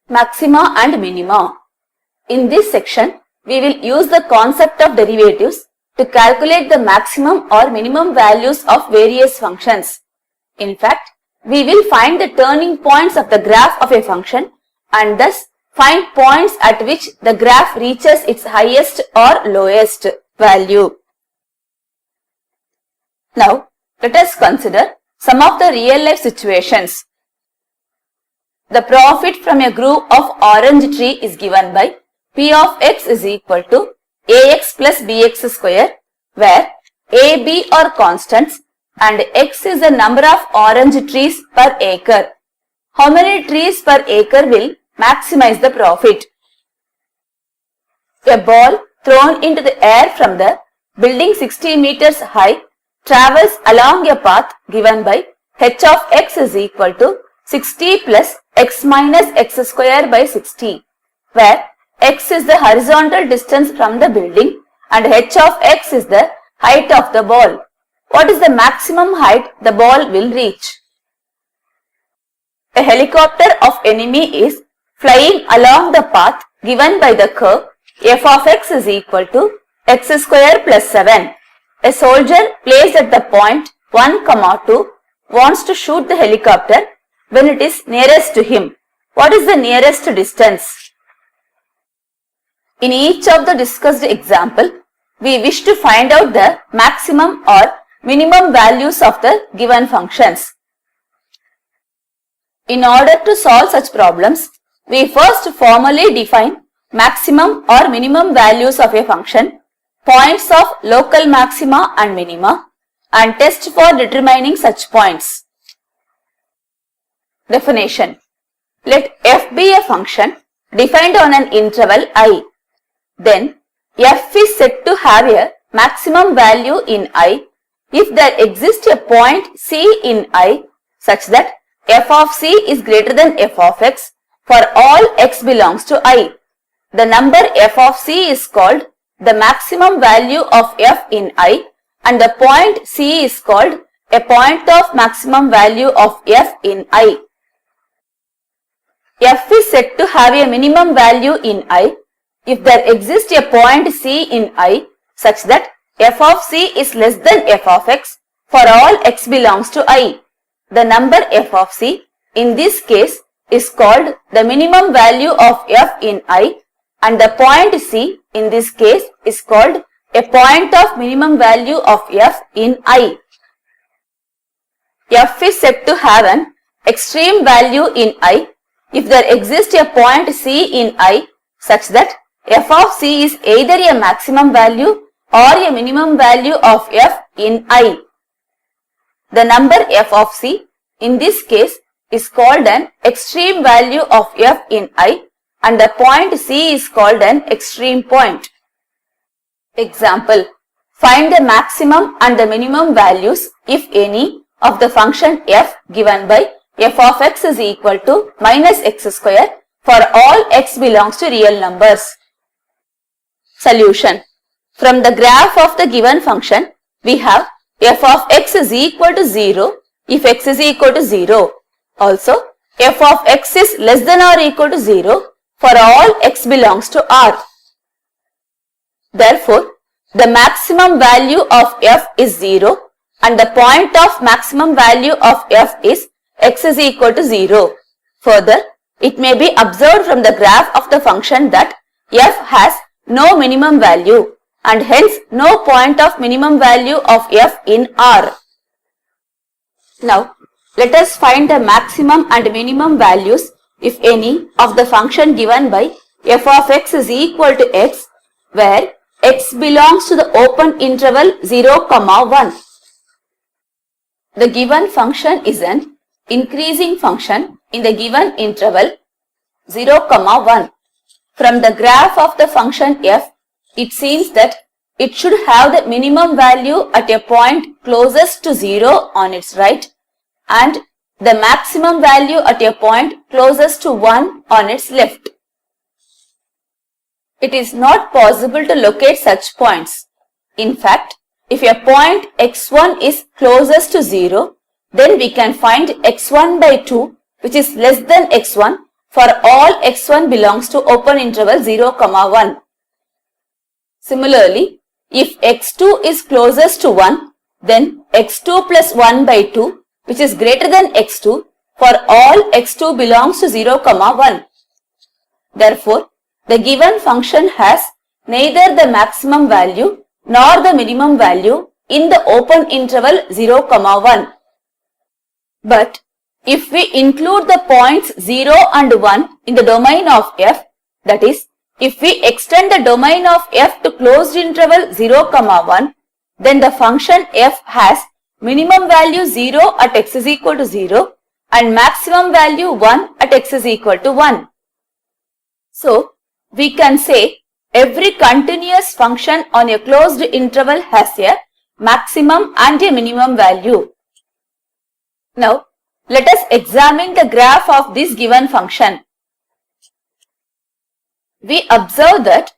Maxima and minima. In this section, we will use the concept of derivatives to calculate the maximum or minimum values of various functions. In fact, we will find the turning points of the graph of a function and thus find points at which the graph reaches its highest or lowest value. Now, let us consider some of the real-life situations. The profit from a group of orange tree is given by P of x is equal to ax plus bx square, where a, b are constants and x is the number of orange trees per acre. How many trees per acre will maximize the profit? A ball thrown into the air from the building 60 meters high travels along a path given by h of x is equal to 60 plus x minus x square by 60, where x is the horizontal distance from the building and h of x is the height of the ball. What is the maximum height the ball will reach? A helicopter of enemy is flying along the path given by the curve f of x is equal to x square plus 7. A soldier placed at the point 1, 2 wants to shoot the helicopter when it is nearest to him. What is the nearest distance? In each of the discussed example, we wish to find out the maximum or minimum values of the given functions. In order to solve such problems, we first formally define maximum or minimum values of a function, points of local maxima and minima, and test for determining such points. Definition. Let f be a function defined on an interval I. Then f is said to have a maximum value in I if there exists a point c in I such that f of c is greater than f of x for all x belongs to I. The number f of c is called the maximum value of f in I and the point c is called a point of maximum value of f in I. F is said to have a minimum value in I if there exists a point c in I such that f of c is less than f of x for all x belongs to I. The number f of c in this case is called the minimum value of f in I and the point c in this case is called a point of minimum value of f in I. F is said to have an extreme value in I if there exists a point c in I such that f of c is either a maximum value or a minimum value of f in I. The number f of c in this case is called an extreme value of f in I and the point c is called an extreme point. Example. Find the maximum and the minimum values, if any, of the function f given by f of x is equal to minus x square for all x belongs to real numbers. Solution. From the graph of the given function, we have f of x is equal to 0 if x is equal to 0. Also, f of x is less than or equal to 0 for all x belongs to R. Therefore, the maximum value of f is 0 and the point of maximum value of f is x is equal to 0. Further, it may be observed from the graph of the function that f has no minimum value and hence no point of minimum value of f in R. Now, let us find the maximum and minimum values, if any, of the function given by f of x is equal to x, where x belongs to the open interval 0, 1. The given function is an increasing function in the given interval 0, 1. From the graph of the function f, it seems that it should have the minimum value at a point closest to 0 on its right and the maximum value at a point closest to 1 on its left. It is not possible to locate such points. In fact, if a point x1 is closest to 0, then we can find x1 by 2 which is less than x1 for all x1 belongs to open interval 0, 1. Similarly, if x2 is closest to 1, then x2 plus 1 by 2, which is greater than x2, for all x2 belongs to 0, 1. Therefore, the given function has neither the maximum value nor the minimum value in the open interval 0, 1. But if we include the points 0 and 1 in the domain of f, that is, if we extend the domain of f to closed interval 0, 1, then the function f has minimum value 0 at x is equal to 0 and maximum value 1 at x is equal to 1. So, we can say every continuous function on a closed interval has a maximum and a minimum value. Now, let us examine the graph of this given function. We observe that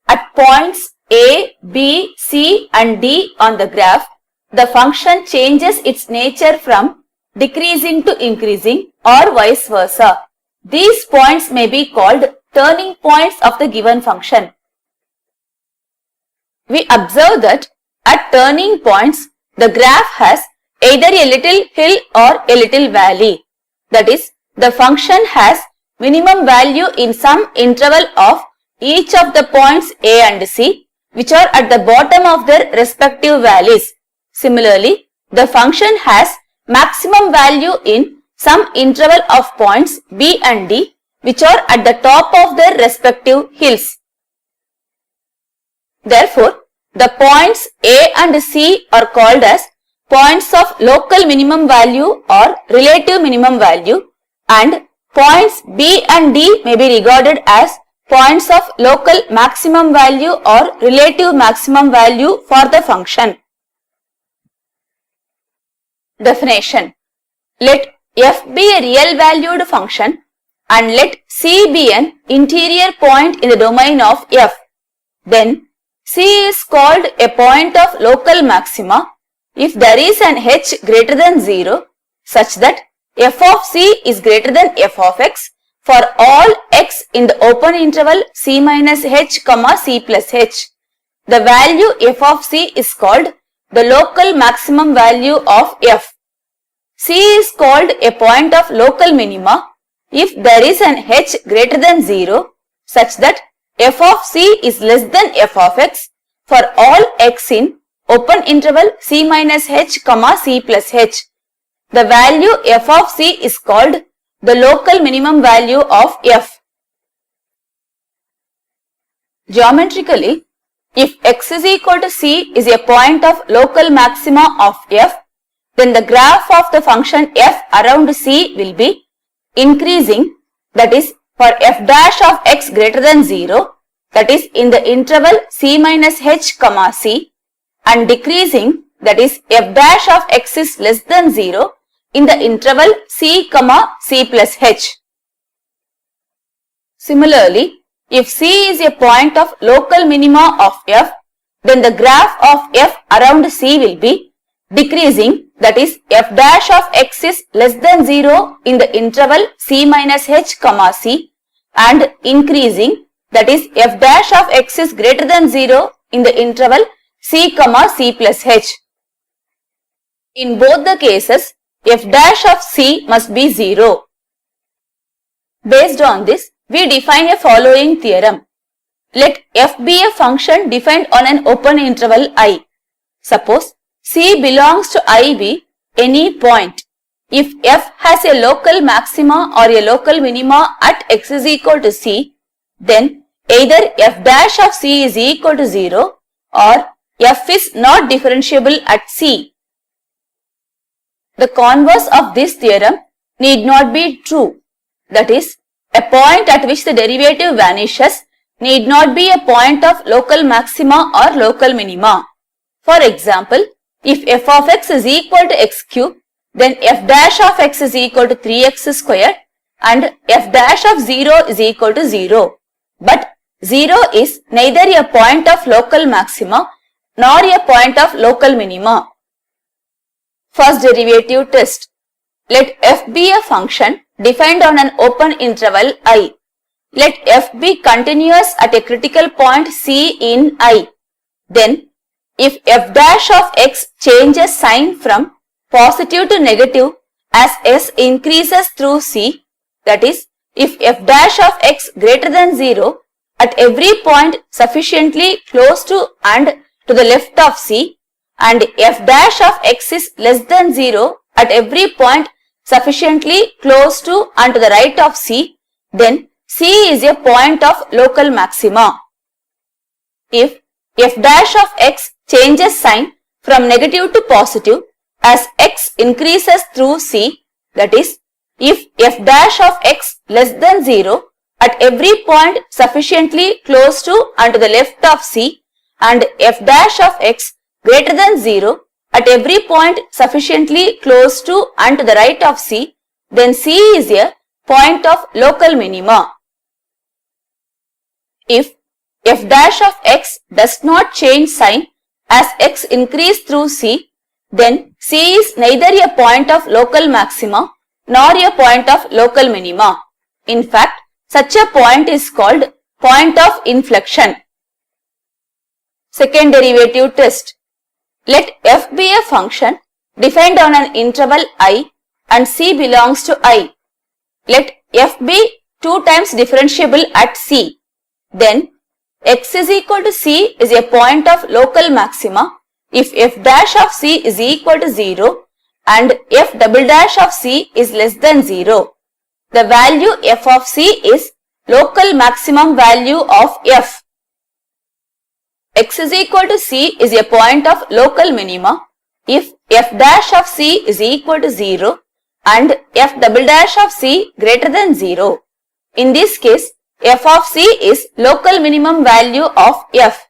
at points A, B, C and D on the graph, the function changes its nature from decreasing to increasing or vice versa. These points may be called turning points of the given function. We observe that at turning points, the graph has either a little hill or a little valley. That is, the function has minimum value in some interval of each of the points A and C, which are at the bottom of their respective valleys. Similarly, the function has maximum value in some interval of points B and D, which are at the top of their respective hills. Therefore, the points A and C are called as points of local minimum value or relative minimum value, and points B and D may be regarded as points of local maximum value or relative maximum value for the function. Definition. Let f be a real valued function and let C be an interior point in the domain of f. Then C is called a point of local maxima if there is an h greater than 0 such that f of C is greater than f of x for all x in the open interval c minus h, c plus h. The value f of c is called the local maximum value of f. C is called a point of local minima if there is an h greater than 0 such that f of c is less than f of x for all x in open interval c minus h, c plus h. The value f of c is called the local minimum value of f. Geometrically, if x is equal to c is a point of local maxima of f, then the graph of the function f around c will be increasing, that is for f dash of x greater than 0, that is in the interval c minus h, c, and decreasing, that is f dash of x is less than 0 in the interval c, c plus h. Similarly, if c is a point of local minima of f, then the graph of f around c will be decreasing, that is f dash of x is less than 0 in the interval c minus h, c, and increasing, that is f dash of x is greater than 0 in the interval c, c plus h. In both the cases, f dash of c must be 0. Based on this, we define a following theorem. Let f be a function defined on an open interval I. Suppose c belongs to I be any point. If f has a local maxima or a local minima at x is equal to c, then either f dash of c is equal to 0 or f is not differentiable at c. The converse of this theorem need not be true. That is, a point at which the derivative vanishes need not be a point of local maxima or local minima. For example, if f of x is equal to x cube, then f dash of x is equal to 3x square and f dash of 0 is equal to 0. But 0 is neither a point of local maxima nor a point of local minima. First derivative test. Let f be a function defined on an open interval I. Let f be continuous at a critical point C in I. Then, if f dash of x changes sign from positive to negative as s increases through C, that is, if f dash of x greater than 0 at every point sufficiently close to and to the left of C, and f dash of x is less than 0 at every point sufficiently close to and to the right of C, then C is a point of local maxima. If f dash of x changes sign from negative to positive as x increases through C, that is, if f dash of x less than 0 at every point sufficiently close to and to the left of C, and f dash of x greater than 0 at every point sufficiently close to and to the right of C, then C is a point of local minima. If f dash of x does not change sign as x increase through C, then C is neither a point of local maxima nor a point of local minima. In fact, such a point is called point of inflection. Second derivative test. Let f be a function defined on an interval I and C belongs to I. Let f be 2 times differentiable at C. Then x is equal to C is a point of local maxima if f dash of C is equal to 0 and f double dash of C is less than 0. The value f of C is local maximum value of f. X is equal to C is a point of local minima if f dash of C is equal to 0 and f double dash of C greater than 0. In this case, f of C is local minimum value of f.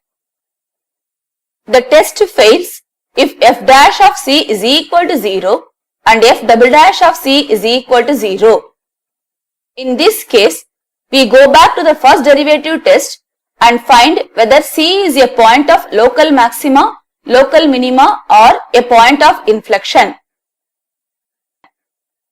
The test fails if f dash of C is equal to 0 and f double dash of C is equal to 0. In this case, we go back to the first derivative test and find whether C is a point of local maxima, local minima or a point of inflection.